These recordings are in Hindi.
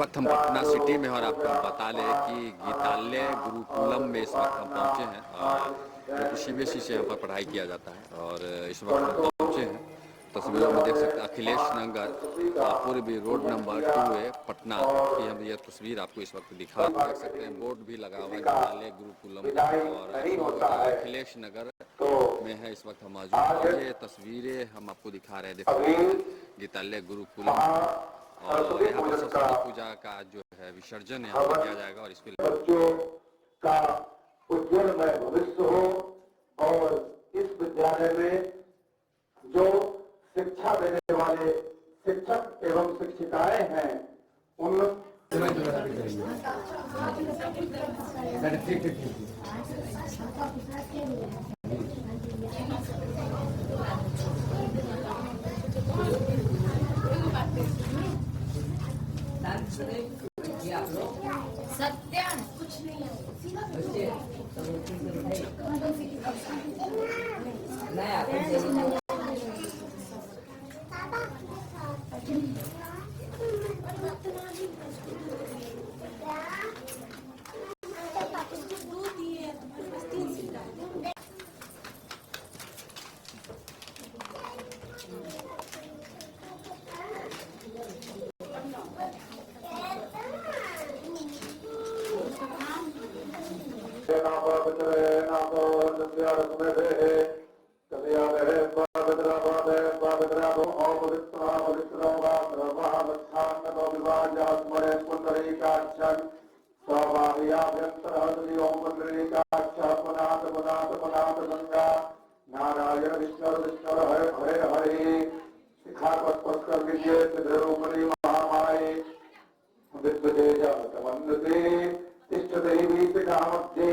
वक्त हम पटना सिटी में और आपको बता लें कि गीतालय गुरुकुलम में इस वक्त हम पहुंचे हैं, जो कि सीबीएसई से यहाँ पर पढ़ाई किया जाता है। और इस वक्त हम पहुंचे हैं, तस्वीरों में देख सकते हैं अखिलेश नगर पूर्वी रोड नंबर 2A पटना की हम यह तस्वीर आपको इस वक्त दिखा देख सकते हैं। बोर्ड भी लगा हुआ है गीतालय गुरुकुलम और अखिलेश नगर में है इस वक्त हम मौजूद। ये तस्वीरें हम आपको दिखा रहे हैं, देख सकते हैं गीतालय गुरुकुलम। और यहाँ पर सरस्वती पूजा का जो है विसर्जन यहाँ पर किया जाएगा और इसके बच्चों का उज्जवलमय भविष्य हो। और इस विद्यालय में जो शिक्षा देने वाले शिक्षक एवं शिक्षिकाएं हैं उन सत्यान कुछ नहीं है। नारायण विष्णु विष्णु हरे हरे हरे शिखा कर लीजिए सिद्धरूपणी महामाये विद्वतेज समन्विते तिष्ठते वीतिकामध्ये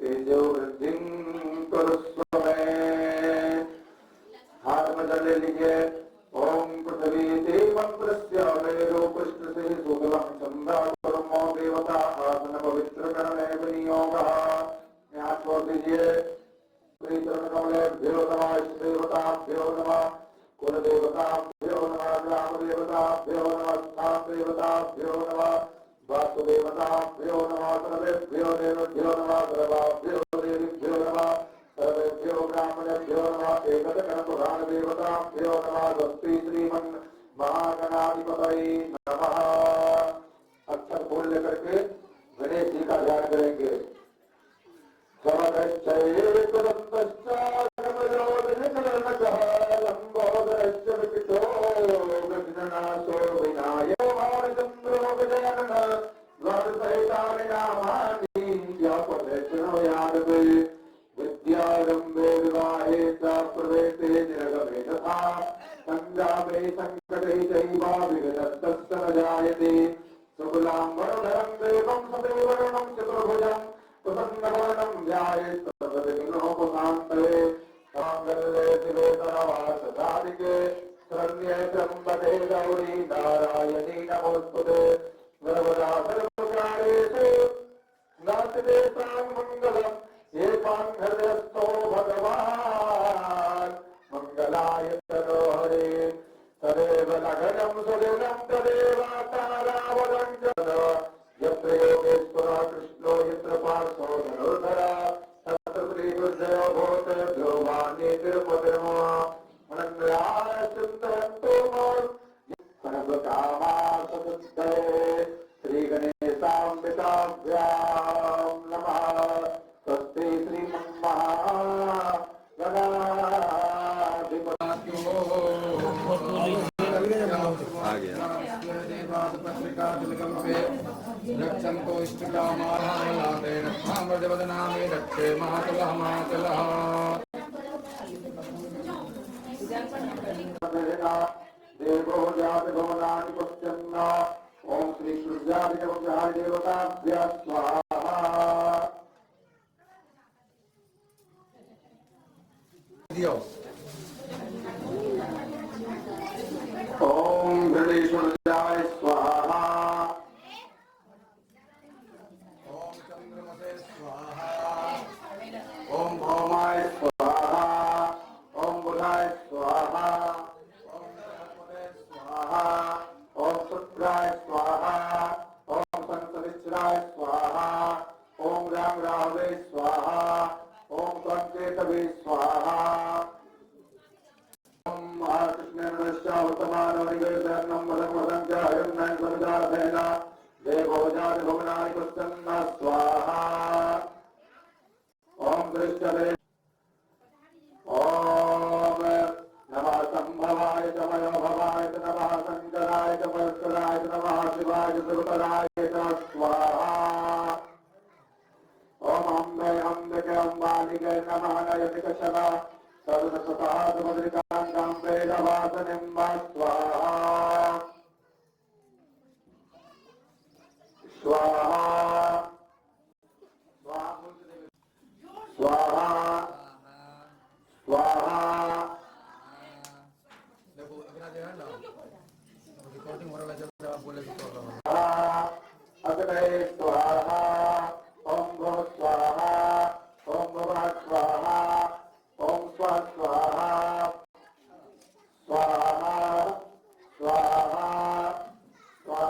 तेजो वृद्धिं कुरुस्व मे। हाथ में जल ले लीजिए। ओम पृथ्वी देवमंत्रस्य वेदो पृष्ठसे सुगमं चंद्राकर्मो देवता आसन पवित्र करणे विनियोगः। हाथ छोड़ दीजिए। श्रीचरण कमलेभ्यो नमः, देवताभ्यो नमः, कुल देवताभ्यो नमः, ग्राम देवताभ्यो नमः, स्थान देवताभ्यो नमः, वास्तु देवताभ्यो नमः, सर्वेभ्यो देवेभ्यो नमः, सर्वाभ्यो देवीभ्यो नमः, सर्वेभ्यो ब्राह्मणेभ्यो नमः, एकदकनपुराण देवताभ्यो नमः। स्वस्ति श्रीमन् महागणाधिपतये नमः। अक्षर फूल लेकर के गणेश जी का ध्यान करेंगे। विद्यारंभे विवाहे च प्रवेशे निर्गमे तथा संग्रामे संकटे चैव विघ्नस्तस्य न जायते। शुक्लांबरधरं देवं सदेवर्णं चतुर्भुजं प्रसन्नवदनं ध्यायेत् सर्वविघ्नोपशान्तये। माङ्गल्ये शिवे सर्वार्थसाधिके शरण्ये त्र्यम्बके गौरी नारायणी नमोस्तुते। सर्वदा सर्वकार्येषु नास्ति मङ्गलम् एकान्धर्यस्थो भगवान् मङ्गलाय तनो हरे। तदेव लघनं सुदिनं तदेव तारावतं च यत्र योगेश्वरः कृष्णो यत्र पार्थो धनुर्धरः तत्र श्रीविजयो भूतेभ्यो वाणीतिरुपतिर्मः अनन्याः चिन्तयन्तो सर्वकामार्थसिद्धये। श्रीगणेशाम्बिकाभ्यां नमः। स्वस्ति रक्षन्तो इष्टकामानां रक्षामृतवदनामे रक्षे मातलः मातलः। देवो जाति भवनानि पश्यन्न। ओम श्री सूर्याय देवताभ्यः स्वाहा। ओम गणेशाय स्वाहा। ओम चंद्रमसे स्वाहा। ओम भौमाय स्वाहा। ओम बुधाय स्वाहा। ओम बृहस्पते स्वाहा। ओम शुक्राय स्वाहा। तथा सुभद्रिकां वेदवासनिं वा स्वाहा स्वाहा स्वाहा स्वाहा देखो अगला जो है ना रिकॉर्डिंग हो रहा है, जब आप बोले तो प्रॉब्लम है। अग्ने स्वाहा ओम भुव स्वाहा ओम भुवः स्वाहा ओम स्वः स्वाहा स्वाहा स्वाहा स्वाहा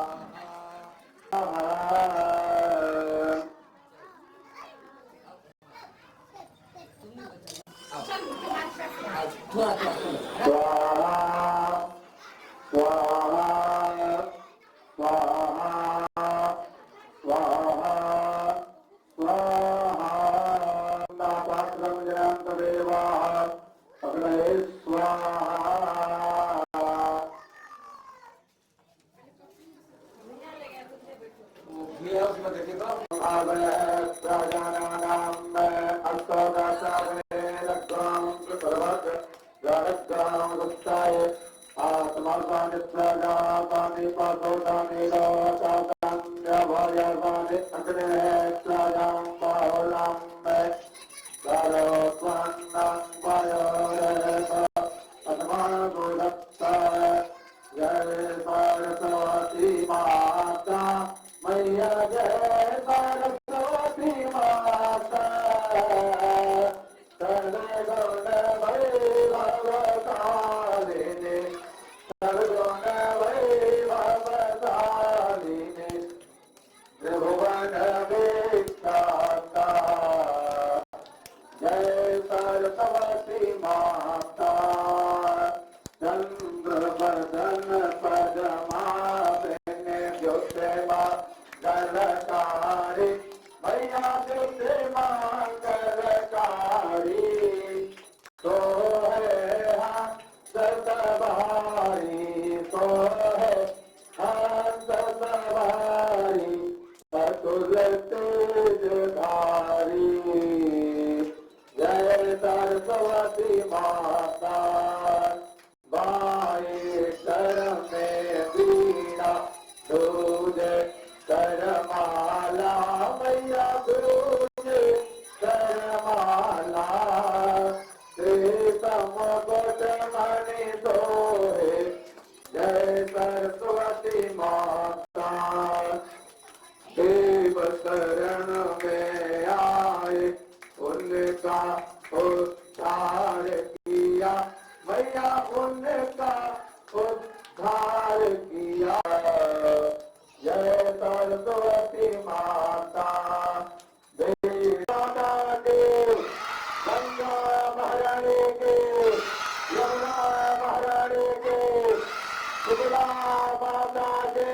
स्वाहा स्वाहा स्वाहा स्वाहा स्वाहा नापात्रं जयन्तदेवाः अग्नये स्वाहा ये है उसमें देखिएगा। जय सरस्वती माता मैया जय सरस्वती माता सर्वगुण वैभवशालिनी सर्वगुण वैभवशालिनी त्रिभुवन विख्याता जय सरस्वती माता चंद्र बदन पदमा ज्योतिमा गलकारी मैया ज्योतिमा गलकारी तो है सतबारी तो है सतबारी अतुल तेजधारी जय सरस्वती माता बाई कर में बीड़ा दूजे करमाला मैया दूजे करमाला श्रीतम कोट मणि सोहे जय सरस्वती माता देव शरण में आए उनका उद्धार किया मैया उनका उद्धार किया जय सरस्वती माता देवी माता के गंगा महारानी के यमुना महारानी के शुक्ला माता के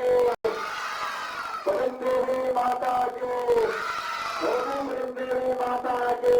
देवी माता के देवी माता के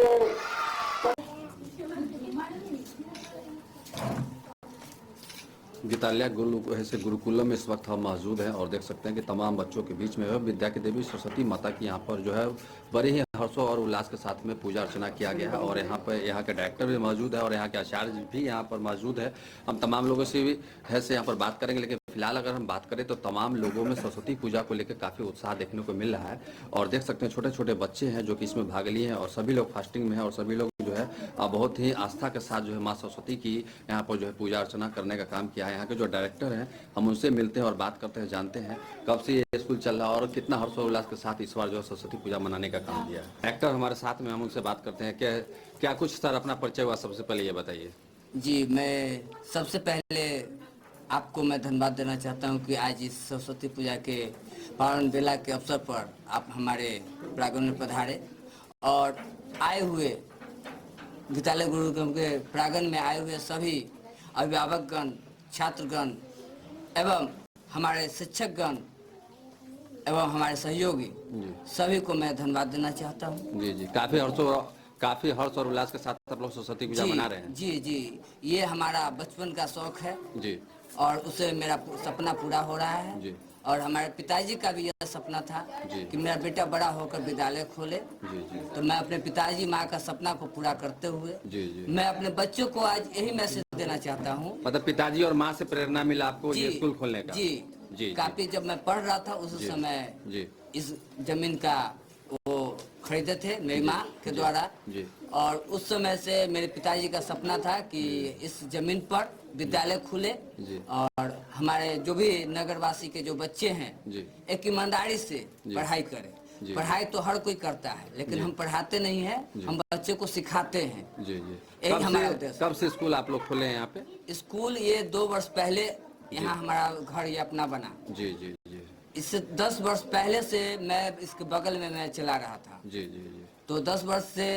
गीताल्या गुरुकुलम में इस वक्त हम मौजूद हैं और देख सकते हैं कि तमाम बच्चों के बीच में विद्या की देवी सरस्वती माता की यहाँ पर जो है बड़े ही हर्षों और उल्लास के साथ में पूजा अर्चना किया गया है। और यहाँ पर यहाँ के डायरेक्टर भी मौजूद है और यहाँ के आचार्य भी यहाँ पर मौजूद है। हम तमाम लोगों से भी से यहाँ पर बात करेंगे, लेकिन फिलहाल अगर हम बात करें तो तमाम लोगों में सरस्वती पूजा को लेकर काफ़ी उत्साह देखने को मिल रहा है। और देख सकते हैं छोटे छोटे बच्चे हैं जो कि इसमें भाग लिए हैं और सभी लोग फास्टिंग में हैं और सभी लोग जो है बहुत ही आस्था के साथ जो है माँ सरस्वती की यहाँ पर जो है पूजा अर्चना करने का काम किया है। यहाँ के जो डायरेक्टर हैं हम उनसे मिलते हैं और बात करते हैं, जानते हैं कब से ये स्कूल चल रहा है और कितना हर्षोल्लास के साथ इस बार जो है सरस्वती पूजा मनाने का काम किया है। डायरेक्टर हमारे साथ में, हम उनसे बात करते हैं। क्या कुछ सर अपना परिचय हुआ, सबसे पहले ये बताइए। जी, मैं सबसे पहले आपको मैं धन्यवाद देना चाहता हूं कि आज इस सरस्वती पूजा के पावन बेला के अवसर पर आप हमारे प्रांगण में पधारे और आए हुए गीतालय गुरुकुलम के प्रांगण में आए हुए सभी अभिभावकगण, छात्रगण एवं हमारे शिक्षकगण एवं हमारे सहयोगी सभी को मैं धन्यवाद देना चाहता हूँ। जी जी, काफी हर्ष और उल्लास के साथ आप लोग सरस्वती पूजा मना रहे हैं। जी जी, ये हमारा बचपन का शौक है जी, और उसे मेरा सपना पूरा हो रहा है। जी। और हमारे पिताजी का भी यह सपना था जी। कि मेरा बेटा बड़ा होकर विद्यालय खोले। जी जी तो मैं अपने पिताजी माँ का सपना को पूरा करते हुए जी जी। मैं अपने बच्चों को आज यही मैसेज देना चाहता हूँ। मतलब पिताजी और माँ से प्रेरणा मिला आपको ये स्कूल खोलने का? जी जी काफी जब मैं पढ़ रहा था उस जी। समय जी इस जमीन का वो खरीदे थे मेरी माँ के द्वारा। जी और उस समय से मेरे पिताजी का सपना था कि इस जमीन पर विद्यालय खुले जी। और हमारे जो भी नगरवासी के जो बच्चे हैं जी। एक ईमानदारी से जी। पढ़ाई करें। जी। पढ़ाई तो हर कोई करता है लेकिन जी। हम पढ़ाते नहीं हैं, हम बच्चे को सिखाते हैं। जी जी। यही हमारा उद्देश्य कब से स्कूल आप लोग खोले हैं यहाँ पे? स्कूल ये 2 वर्ष पहले यहाँ हमारा घर ये अपना बना। जी जी जी इससे 10 वर्ष पहले से मैं इसके बगल में मैं चला रहा था। जी जी जी। तो 10 वर्ष से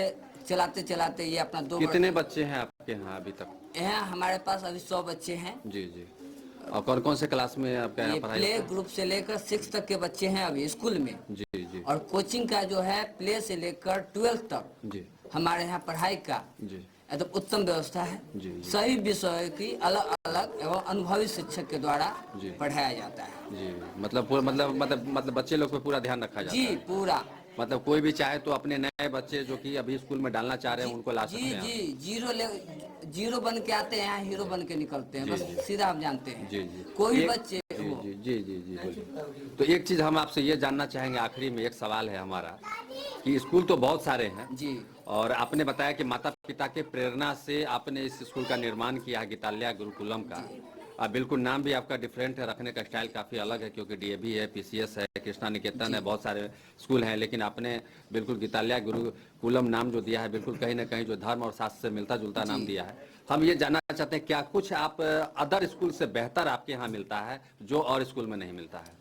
चलाते चलाते ये अपना 2 कितने बच्चे हैं आपके यहाँ अभी तक? यहाँ हमारे पास अभी 100 बच्चे हैं। जी जी। और कौन कौन से क्लास में आपके यहाँ ये पढ़ाई प्ले होता ग्रुप से लेकर 6 तक के बच्चे हैं अभी स्कूल में। है? जी जी और कोचिंग का जो है प्ले से लेकर 12 तक जी हमारे यहाँ पढ़ाई का जी एकदम उत्तम व्यवस्था है। जी, जी। सही विषय की अलग अलग एवं अनुभवी शिक्षक के द्वारा जी। पढ़ाया जाता है। जी। मतलब मतलब बच्चे लोग पे पूरा ध्यान रखा जाता जी है? पूरा। मतलब कोई भी चाहे तो अपने नए बच्चे जो कि अभी स्कूल में डालना चाह रहे हैं उनको ला सकते जी हैं? जी जीरो बन के आते हैं यहाँ हीरो बन के निकलते हैं। जी, बस जी। सीधा हम जानते हैं। जी जी। कोई एक- बच्चे जी हो। जी जी जी जी बोलिए। तो एक चीज हम आपसे ये जानना चाहेंगे, आखिरी में एक सवाल है हमारा कि स्कूल तो बहुत सारे हैं जी और आपने बताया कि माता पिता के प्रेरणा से आपने इस स्कूल का निर्माण किया है, गीताल्या गुरुकुलम का। बिल्कुल नाम भी आपका डिफरेंट है, रखने का स्टाइल काफ़ी अलग है क्योंकि डीएवी है, पीसीएस है, कृष्णा निकेतन है, बहुत सारे स्कूल हैं, लेकिन आपने बिल्कुल गीताल्या गुरुकुलम नाम जो दिया है बिल्कुल कहीं ना कहीं जो धर्म और शास्त्र से मिलता जुलता नाम दिया है। हम ये जानना चाहते हैं क्या कुछ आप अदर स्कूल से बेहतर आपके यहाँ मिलता है जो और स्कूल में नहीं मिलता है?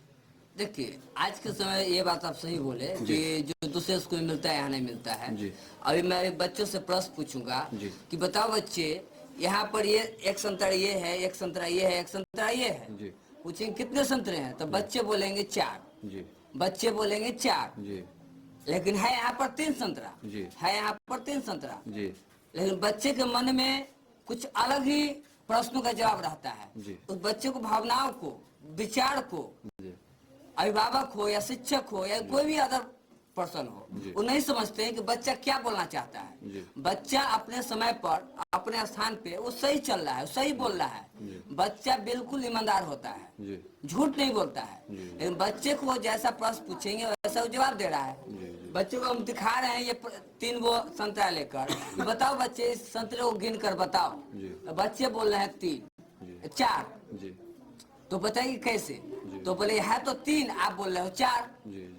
देखिए आज के समय ये बात आप सही बोले कि जो दूसरे स्कूल में मिलता है यहाँ नहीं मिलता है। जी। अभी मैं बच्चों से प्रश्न पूछूंगा जी। कि बताओ बच्चे यहाँ पर ये एक संतरा ये है, एक संतरा ये है, एक संतरा ये है। जी पूछेंगे कितने संतरे हैं तो बच्चे बोलेंगे 4। जी बच्चे बोलेंगे 4। जी लेकिन है यहाँ पर 3 संतरा। जी। है यहाँ पर 3 संतरा। जी लेकिन बच्चे के मन में कुछ अलग ही प्रश्नों का जवाब रहता है। जी। उस बच्चे को भावनाओं को विचार को जी अभिभावक हो या शिक्षक हो या कोई भी अदर पर्सन हो जी। वो नहीं समझते हैं कि बच्चा क्या बोलना चाहता है। जी। बच्चा अपने समय पर अपने स्थान पे वो सही चल रहा है, सही बोल रहा है। बच्चा बिल्कुल ईमानदार होता है, जी झूठ नहीं बोलता है। जी। लेकिन बच्चे को जैसा प्रश्न पूछेंगे वैसा वो जवाब दे रहा है। जी। बच्चे को हम दिखा रहे हैं ये 3 वो संतरा लेकर कि बताओ बच्चे इस संतरे को गिन कर बताओ। जी। तो बच्चे बोल रहे हैं 3 4। जी तो बताइए कैसे? तो बोले है तो 3 आप बोल रहे हो 4। जी जी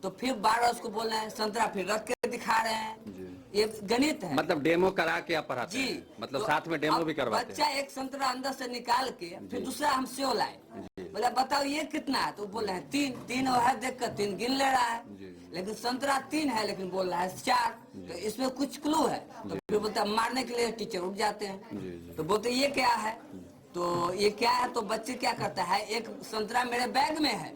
तो फिर बार बार उसको बोल रहे हैं संतरा, फिर रख के दिखा रहे हैं। जी। ये गणित है। मतलब डेमो करा के आप पढ़ाते जी हैं? मतलब तो साथ में डेमो अब भी करवाते बच्चा हैं? एक संतरा अंदर से निकाल के फिर दूसरा हम सेव लाए। जी। बोला बताओ ये कितना है? तो बोल रहे हैं 3 वो है, देख कर 3 गिन ले रहा है। जी। लेकिन संतरा 3 है लेकिन बोल रहा है 4। तो इसमें कुछ क्लू है। तो फिर बोलता है मारने के लिए टीचर उठ जाते हैं। जी, जी। तो बोलते ये क्या है? तो ये क्या है? तो बच्चे क्या करता है, एक संतरा मेरे बैग में है,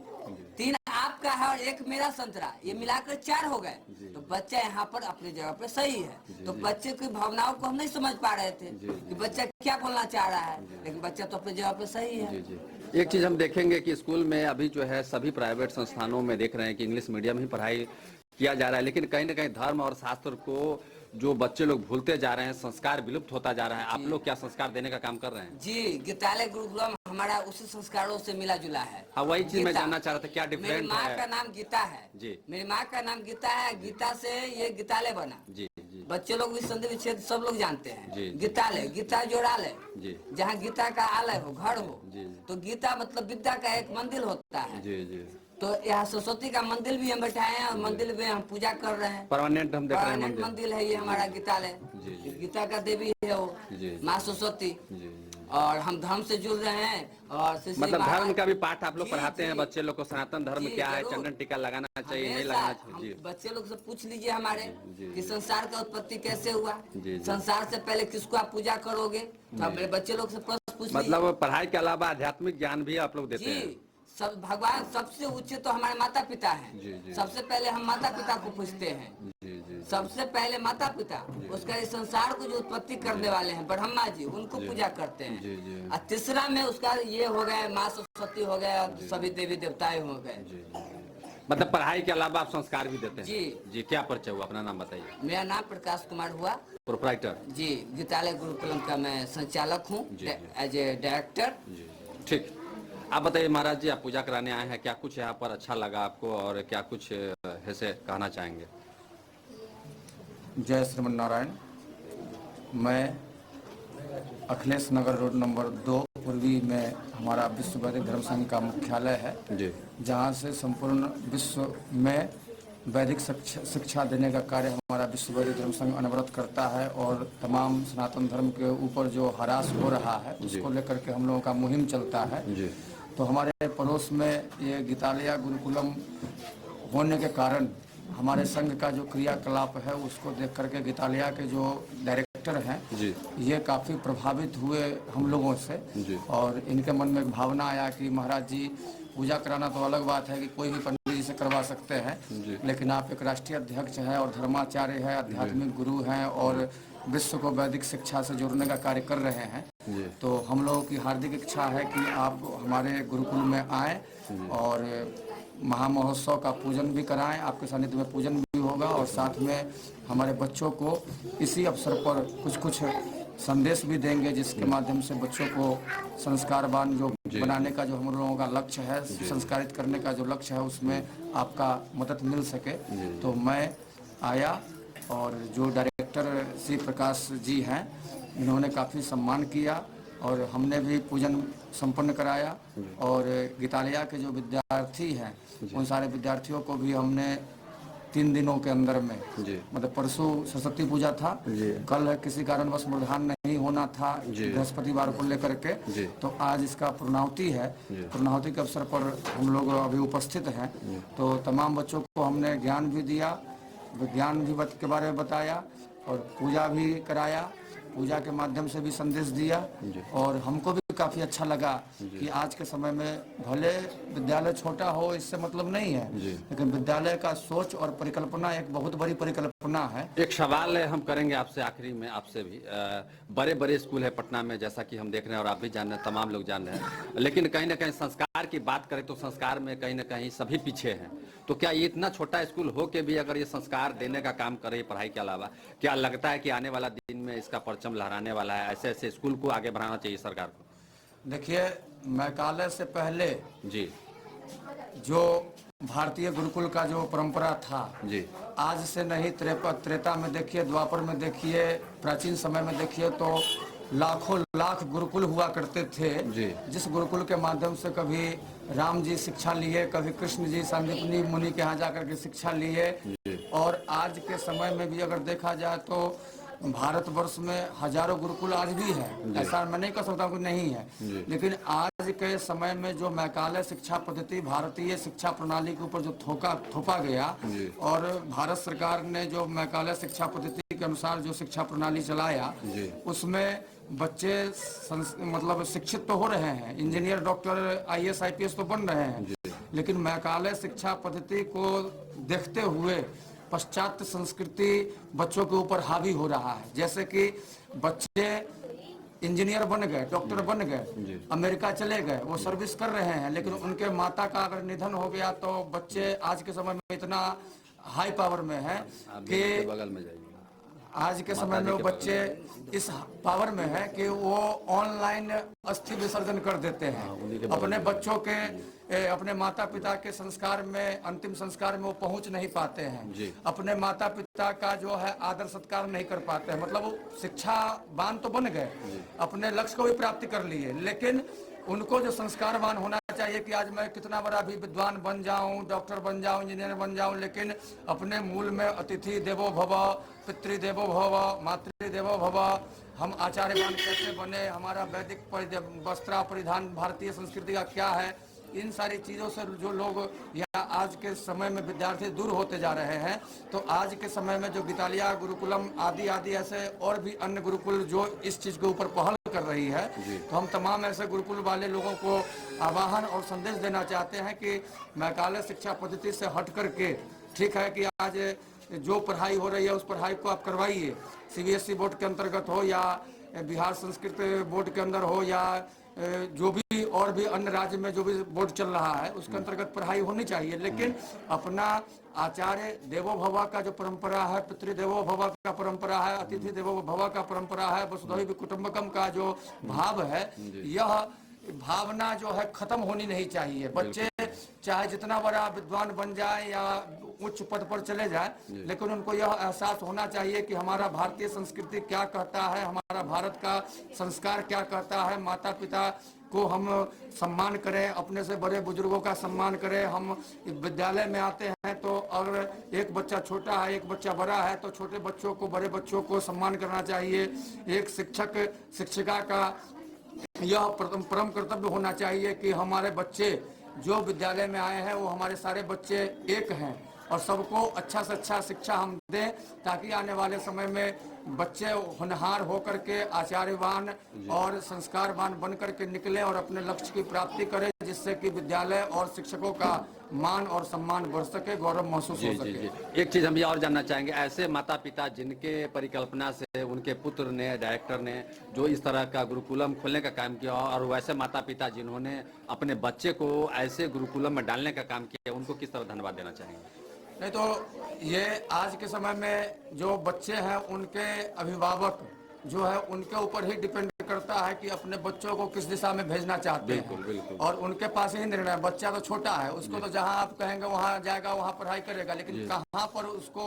3 आपका है और 1 मेरा संतरा, ये मिलाकर 4 हो गए। तो बच्चा यहाँ पर अपनी जगह पे सही है। तो बच्चे की भावनाओं को हम नहीं समझ पा रहे थे कि बच्चा क्या बोलना चाह रहा है, लेकिन बच्चा तो अपनी जगह पे सही है। जी जी। एक चीज हम देखेंगे कि स्कूल में अभी जो है सभी प्राइवेट संस्थानों में देख रहे हैं कि इंग्लिश मीडियम ही पढ़ाई किया जा रहा है, लेकिन कहीं ना कहीं धर्म और शास्त्र को जो बच्चे लोग भूलते जा रहे हैं, संस्कार विलुप्त होता जा रहा है। आप लोग क्या संस्कार देने का काम कर रहे हैं? जी गीतालय गुरुकुलम हमारा उसी संस्कारों से मिला जुला है। हाँ वही चीज मैं गीता। जानना चाह रहा था, क्या मेरी डिफरेंट माँ है? का नाम गीता है। जी। मेरी माँ का नाम गीता है, गीता से ये गीतालय बना। जी जी बच्चे लोग भी संधि विच्छेद सब लोग जानते हैं। जी। गीतालय, गीता जोड़ालय, जी जहाँ गीता का आलय हो, घर हो। जी। तो गीता मतलब विद्या का एक मंदिर होता है। जी जी। तो यहाँ सरस्वती का मंदिर भी हम बैठाए हैं और मंदिर में हम पूजा कर रहे हैं। परमानेंट हम देख रहे हैं परमानेंट मंदिर। मंदिर है ये हमारा गीतालय। जी, जी। गीता का देवी है वो जी। माँ सरस्वती। जी जी। और हम धर्म से जुड़ रहे हैं और श्री श्री मतलब महाराज- धर्म का भी पाठ आप लोग जी, पढ़ाते हैं जी। बच्चे लोग को? सनातन धर्म जी, क्या है, जरूर। चंदन टीका लगाना चाहिए, नहीं हमेशा लगाना चाहिए? हम बच्चे लोग से पूछ लीजिए हमारे जी, कि जी। संसार का उत्पत्ति कैसे हुआ, जी, जी। संसार से पहले किसको आप पूजा करोगे। तो आप मेरे बच्चे लोग से प्रश्न पूछ लीजिए। मतलब पढ़ाई के अलावा आध्यात्मिक ज्ञान भी आप लोग देते हैं? जी सब भगवान सबसे ऊंचे तो हमारे माता पिता जी, हैं। जी। सबसे पहले हम माता पिता को पूछते हैं। जी जी। सबसे पहले माता पिता, उसका इस संसार को जो उत्पत्ति करने वाले हैं ब्रह्मा जी, उनको पूजा करते हैं। जी, जी। और तीसरा में उसका ये हो गया माँ सरस्वती हो गया, सभी देवी देवताएं हो गए। मतलब पढ़ाई के अलावा आप संस्कार भी देते हैं? जी। जी, क्या परिचय हुआ? अपना नाम बताइए। मेरा नाम प्रकाश कुमार हुआ। प्रोप्राइटर? जी, गीतालय गुरुकुलम का मैं संचालक हूँ, एज ए डायरेक्टर। जी, ठीक। आप बताइए महाराज जी, आप पूजा कराने आए हैं, क्या कुछ यहाँ पर अच्छा लगा आपको और क्या कुछ ऐसे कहना चाहेंगे? जय श्रीमन नारायण। मैं अखिलेश नगर रोड नंबर 2 पूर्वी में हमारा विश्व वैदिक धर्म संघ का मुख्यालय है जी, जहाँ से संपूर्ण विश्व में वैदिक शिक्षा देने का कार्य हमारा विश्व वैदिक धर्म संघ अनवरत करता है। और तमाम सनातन धर्म के ऊपर जो हरास हो रहा है उसको लेकर के हम लोगों का मुहिम चलता है। जी। तो हमारे पड़ोस में ये गीतालय गुरुकुलम होने के कारण हमारे संघ का जो क्रियाकलाप है उसको देख करके गीतालय के जो डायरेक्टर हैं जी, ये काफ़ी प्रभावित हुए हम लोगों से। जी। और इनके मन में एक भावना आया कि महाराज जी, पूजा कराना तो अलग बात है कि कोई भी पंडित जी से करवा सकते हैं, लेकिन आप एक राष्ट्रीय अध्यक्ष हैं और धर्माचार्य है, आध्यात्मिक गुरु हैं और विश्व को वैदिक शिक्षा से जोड़ने का कार्य कर रहे हैं। तो हम लोगों की हार्दिक इच्छा है कि आप हमारे गुरुकुल में आएँ और महामहोत्सव का पूजन भी कराएं। आपके सानिध्य में पूजन भी होगा और साथ में हमारे बच्चों को इसी अवसर पर कुछ संदेश भी देंगे, जिसके माध्यम से बच्चों को संस्कारवान जो बनाने का जो हम लोगों का लक्ष्य है, संस्कारित करने का जो लक्ष्य है, उसमें आपका मदद मिल सके। तो मैं आया और जो डायरेक्टर श्री प्रकाश जी हैं, इन्होंने काफ़ी सम्मान किया और हमने भी पूजन संपन्न कराया। और गीतालय के जो विद्यार्थी हैं उन सारे विद्यार्थियों को भी हमने 3 दिनों के अंदर में, मतलब परसों सरस्वती पूजा था, कल किसी कारणवश मूर्धान नहीं होना था बृहस्पतिवार को लेकर के, तो आज इसका पूर्णाहुति है। पूर्णाहुति के अवसर पर हम लोग अभी उपस्थित हैं। तो तमाम बच्चों को हमने ज्ञान भी दिया, विज्ञान भी के बारे में बताया और पूजा भी कराया, पूजा के माध्यम से भी संदेश दिया। और हमको भी काफ़ी अच्छा लगा कि आज के समय में भले विद्यालय छोटा हो इससे मतलब नहीं है, लेकिन विद्यालय का सोच और परिकल्पना एक बहुत बड़ी परिकल्पना है। एक सवाल हम करेंगे आपसे आखिरी में, आपसे भी बड़े बड़े स्कूल है पटना में, जैसा कि हम देख रहे हैं और आप भी जान रहे हैं, तमाम लोग जान रहे हैं, लेकिन कहीं ना कहीं संस्कार की बात करें तो संस्कार में कहीं ना कहीं सभी पीछे हैं। तो क्या ये इतना छोटा स्कूल हो के भी अगर ये संस्कार देने का काम करे पढ़ाई के अलावा, क्या लगता है कि आने वाला दिन में इसका परचम लहराने वाला है? ऐसे ऐसे स्कूल को आगे बढ़ाना चाहिए सरकार को। देखिए, मैकाले से पहले जी, जो भारतीय गुरुकुल का जो परंपरा था, जी, आज से नहीं, त्रेता में देखिए, द्वापर में देखिए, प्राचीन समय में देखिए, तो लाखों लाख गुरुकुल हुआ करते थे। जिस गुरुकुल के माध्यम से कभी राम जी शिक्षा लिए, कभी कृष्ण जी सांदीपनी मुनि के यहाँ जाकर के शिक्षा लिए। और आज के समय में भी अगर देखा जाए तो भारतवर्ष में हजारों गुरुकुल आज भी है, ऐसा मैं नहीं कह सकता कि नहीं है। लेकिन आज के समय में जो मैकाले शिक्षा पद्धति भारतीय शिक्षा प्रणाली के ऊपर जो थोपा गया और भारत सरकार ने जो मैकाले शिक्षा पद्धति के अनुसार जो शिक्षा प्रणाली चलाया, उसमें बच्चे मतलब शिक्षित तो हो रहे हैं, इंजीनियर, डॉक्टर, IAS IPS तो बन रहे हैं, लेकिन मैकाले शिक्षा पद्धति को देखते हुए पाश्चात्य संस्कृति बच्चों के ऊपर हावी हो रहा है। जैसे कि बच्चे इंजीनियर बन गए, डॉक्टर बन गए, अमेरिका चले गए, वो सर्विस कर रहे हैं, लेकिन उनके माता का अगर निधन हो गया तो बच्चे आज के समय में इतना हाई पावर में है कि बगल में जाइए, आज के समय में वो बच्चे इस पावर में है कि वो ऑनलाइन अस्थि विसर्जन कर देते हैं। अपने बच्चों के, अपने माता पिता के संस्कार में, अंतिम संस्कार में वो पहुंच नहीं पाते हैं। अपने माता पिता का जो है आदर सत्कार नहीं कर पाते हैं। मतलब वो शिक्षावान तो बन गए, अपने लक्ष्य को भी प्राप्ति कर लिए, लेकिन उनको जो संस्कारवान होना चाहिए कि आज मैं कितना बड़ा भी विद्वान बन जाऊं, डॉक्टर बन जाऊं, इंजीनियर बन जाऊं, लेकिन अपने मूल में अतिथि देवो भव, पितृदेवो भव, मातृदेवो भव, हम आचार्यवान कैसे बने, हमारा वैदिक वस्त्र परिधान भारतीय संस्कृति का क्या है, इन सारी चीज़ों से जो लोग या आज के समय में विद्यार्थी दूर होते जा रहे हैं। तो आज के समय में जो गीतालय गुरुकुलम आदि ऐसे और भी अन्य गुरुकुल जो इस चीज़ के ऊपर पहल कर रही है, तो हम तमाम ऐसे गुरुकुल वाले लोगों को आह्वान और संदेश देना चाहते हैं कि मैकाले शिक्षा पद्धति से हट करके, ठीक है कि आज जो पढ़ाई हो रही है उस पढ़ाई को आप करवाइए। सीबीएसई बोर्ड के अंतर्गत हो या बिहार संस्कृत बोर्ड के अंदर हो या जो भी और भी अन्य राज्य में जो भी बोर्ड चल रहा है उसके अंतर्गत पढ़ाई होनी चाहिए। लेकिन अपना आचार्य देवो भव का जो परंपरा है, पितृदेवो भव का परंपरा है, अतिथि देवो भव का परंपरा है, वसुधैव कुटुंबकम का जो भाव है, यह भावना जो है खत्म होनी नहीं चाहिए। बच्चे चाहे जितना बड़ा विद्वान बन जाए या उच्च पद पर चले जाए, लेकिन उनको यह एहसास होना चाहिए कि हमारा भारतीय संस्कृति क्या कहता है, हमारा भारत का संस्कार क्या कहता है। माता पिता को हम सम्मान करें, अपने से बड़े बुजुर्गों का सम्मान करें। हम विद्यालय में आते हैं तो अगर एक बच्चा छोटा है एक बच्चा बड़ा है तो छोटे बच्चों को बड़े बच्चों को सम्मान करना चाहिए। एक शिक्षक शिक्षिका का यह परम कर्तव्य होना चाहिए कि हमारे बच्चे जो विद्यालय में आए हैं वो हमारे सारे बच्चे एक हैं और सबको अच्छा से अच्छा शिक्षा हम दें, ताकि आने वाले समय में बच्चे होनहार होकर के आचार्यवान और संस्कारवान बन करके निकले और अपने लक्ष्य की प्राप्ति करें, जिससे कि विद्यालय और शिक्षकों का मान और सम्मान बढ़ सके, गौरव महसूस हो सके। एक चीज हम ये और जानना चाहेंगे, ऐसे माता पिता जिनके परिकल्पना से उनके पुत्र ने, डायरेक्टर ने जो इस तरह का गुरुकुलम खोलने का काम किया, और वैसे माता पिता जिन्होंने अपने बच्चे को ऐसे गुरुकुलम में डालने का काम किया, उनको किस तरह धन्यवाद देना चाहेंगे? नहीं तो ये आज के समय में जो बच्चे हैं उनके अभिभावक जो है उनके ऊपर ही डिपेंड करता है कि अपने बच्चों को किस दिशा में भेजना चाहते हैं। बिल्कुल। और उनके पास ही निर्णय, बच्चा तो छोटा है, उसको तो जहां आप कहेंगे वहां जाएगा, वहां पढ़ाई करेगा, लेकिन कहां पर उसको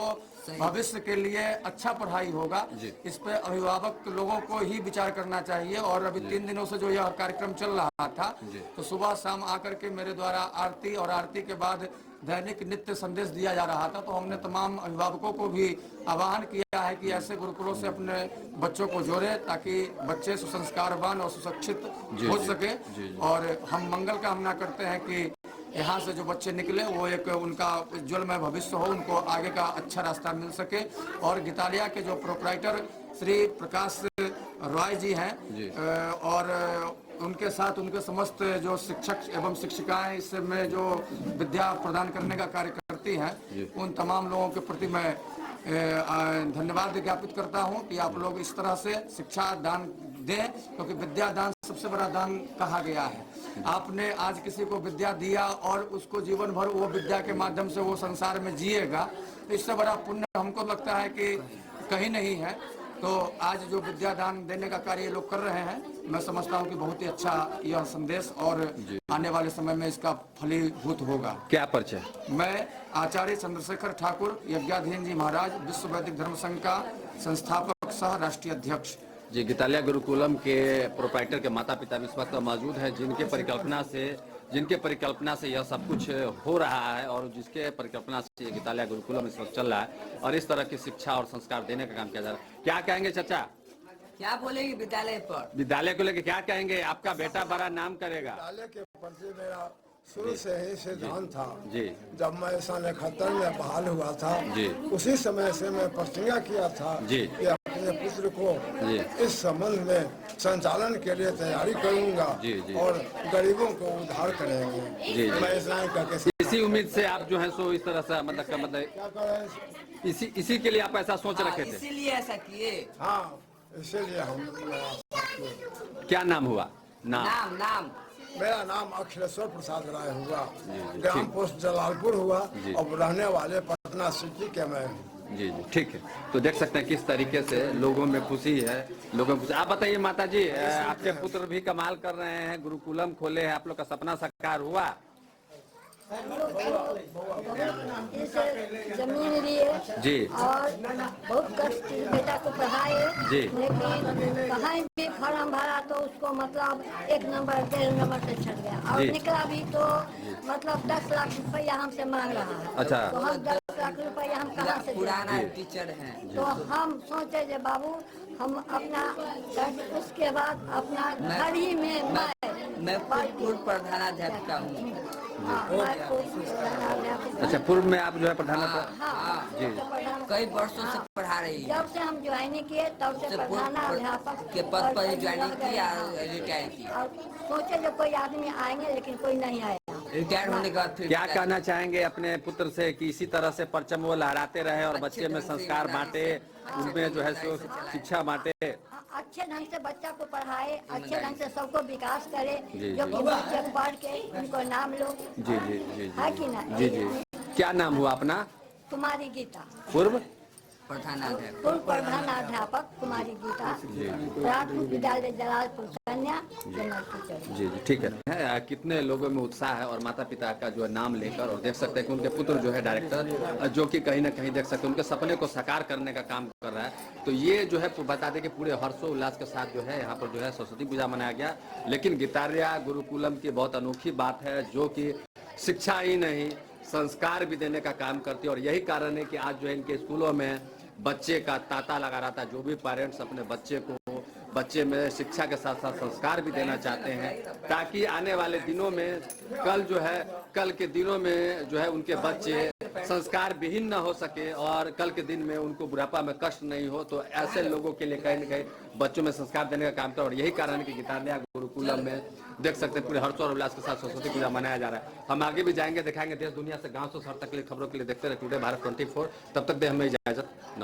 भविष्य के लिए अच्छा पढ़ाई होगा, इस पे अभिभावक लोगों को ही विचार करना चाहिए। और अभी 3 दिनों से जो यह कार्यक्रम चल रहा था, तो सुबह शाम आकर के मेरे द्वारा आरती और आरती के बाद दैनिक नित्य संदेश दिया जा रहा था। तो हमने तमाम अभिभावकों को भी आह्वान किया है कि ऐसे गुरुकुलों से अपने बच्चों को जोड़े, ताकि बच्चे सुसंस्कारवान और सुशिक्षित हो सके। और हम मंगल कामना करते हैं कि यहाँ से जो बच्चे निकले वो एक उनका उज्ज्वलमय भविष्य हो, उनको आगे का अच्छा रास्ता मिल सके। और गीतालिया के जो प्रोपराइटर श्री प्रकाश रॉय जी हैं और उनके साथ उनके समस्त जो शिक्षक एवं शिक्षिकाएं इसमें जो विद्या प्रदान करने का कार्य करती हैं, उन तमाम लोगों के प्रति मैं धन्यवाद ज्ञापित करता हूं कि आप लोग इस तरह से शिक्षा दान दें, क्योंकि विद्या दान सबसे बड़ा दान कहा गया है। आपने आज किसी को विद्या दिया और उसको जीवन भर वो विद्या के माध्यम से वो संसार में जिएगा, तो इससे बड़ा पुण्य हमको लगता है कि कहीं नहीं है। तो आज जो विद्या दान देने का कार्य ये लोग कर रहे हैं, मैं समझता हूं कि बहुत ही अच्छा यह संदेश और आने वाले समय में इसका फलीभूत होगा। क्या परिचय? मैं आचार्य चंद्रशेखर ठाकुर यज्ञाधीन जी महाराज विश्व वैदिक धर्म संघ का संस्थापक सह राष्ट्रीय अध्यक्ष। जी, गीतालिया गुरुकुलम के प्रोपराइटर के माता पिता भी इस वक्त मौजूद है, जिनके परिकल्पना से यह सब कुछ हो रहा है और जिसके परिकल्पना से गीतालिया गुरुकुलम इस वक्त चल रहा है और इस तरह की शिक्षा और संस्कार देने का काम किया जा रहा है। क्या कहेंगे चाचा? क्या बोलेंगे विद्यालय पर? विद्यालय को लेकर क्या कहेंगे? आपका बेटा बड़ा नाम करेगा। विद्यालय के प्रति मेरा शुरू से ही सिद्धांत था। जी। जब मैं सन 71 में बहाल हुआ था, जी। उसी समय से मैं प्रतिज्ञा किया था जी। कि अपने पुत्र को जी। इस संबंध में संचालन के लिए तैयारी करूंगा। जी, जी। और गरीबों को उद्धार करेंगे। जी। मैं इसी उम्मीद से आप जो है सो इस तरह से मतलब क्या करें, इसी के लिए आप ऐसा सोच रखे थे? इसीलिए ऐसा किए। हाँ, इसीलिए हम क्या नाम हुआ? नाम मेरा नाम अखिलेश्वर प्रसाद राय हुआ, ग्राम पोस्ट जलालपुर हुआ और रहने वाले पटना सिटी के मैं हूँ। जी, ठीक है। तो देख सकते हैं किस तरीके से लोगों में खुशी है, लोगों में खुशी। आप बताइए माता जी, आपके पुत्र भी कमाल कर रहे हैं, गुरुकुलम खोले हैं, आप लोग का सपना साकार हुआ? इस जमीन लिए जी। और बहुत कष्ट बेटा को पढ़ाए, जी। लेकिन कहीं भी फॉर्म भरा तो उसको मतलब 1 नंबर 1.5 नंबर से छट गया और जी। निकला भी तो मतलब 10 लाख रुपया हमसे मांग रहा है। अच्छा। तो हम 10 लाख रुपया हम कहाँ से दें? पुराना टीचर हैं। तो हम सोचे जे बाबू हम अपना उसके बाद अपना घर ही में मैं पूर्व प्रधानाध्यापिका हूँ। अच्छा, पूर्व में आप जो है प्रधानाध्यापक? हाँ, जी। कई वर्षों से पढ़ा रही है। जब से हम ज्वाइनिंग किए तब से प्रधानाध्यापक के पद पर ही ज्वाइनिंग की और रिटायर की। और सोचे जो कोई आदमी आएंगे, लेकिन कोई नहीं आया। रिटायर होने के बाद फिर क्या कहना चाहेंगे अपने पुत्र से कि इसी तरह से परचम वो लहराते रहे और बच्चे में संस्कार बांटे, उनमें जो है सो शिक्षा बांटे? अच्छे ढंग से बच्चा को पढ़ाए, अच्छे ढंग से सबको विकास करे, जी, जो जी। कि बच्चे पढ़ के उनको नाम लो, जी जी जी है कि ना? जी जी। क्या नाम हुआ अपना? कुमारी गीता, पूर्व प्रधानाध्यापक पूर्व प्रधानाध्यापक कुमारी गीता, प्राथमिक विद्यालय जलालपुर कन्या, जलालपुर चौरी। जी जी ठीक है। कितने लोगों में उत्साह है और माता पिता का जो है नाम लेकर, और देख सकते हैं कि उनके पुत्र जो है डायरेक्टर, जो कि कहीं ना कहीं देख सकते हैं उनके सपने को साकार करने का काम कर रहा है। तो ये जो है बता दें कि पूरे हर्षोल्लास के साथ जो है यहाँ पर जो है सरस्वती पूजा मनाया गया। लेकिन गितारिया गुरुकुलम की बहुत अनोखी बात है, जो कि शिक्षा ही नहीं संस्कार भी देने का काम करती है। और यही कारण है कि आज जो है इनके स्कूलों में बच्चे का तांता लगा रहा था। जो भी पेरेंट्स अपने बच्चे में शिक्षा के साथ साथ संस्कार भी देना चाहते हैं, ताकि आने वाले दिनों में कल के दिनों में जो है उनके बच्चे संस्कार विहीन न हो सके और कल के दिन में उनको बुढ़ापा में कष्ट नहीं हो। तो ऐसे लोगों के लिए कहीं न कहीं बच्चों में संस्कार देने का काम था। और यही कारण है कि गितारिया गुरुकुलम में देख सकते हैं पूरे हर्ष और उल्लास के साथ सरस्वती पूजा मनाया जा रहा है। हम आगे भी जाएंगे, दिखाएंगे देश दुनिया से गांव से शहर तक के लिए खबरों के लिए देखते रहे टुडे भारत 24। तब तक दे हमें इजाजत। नमस्कार।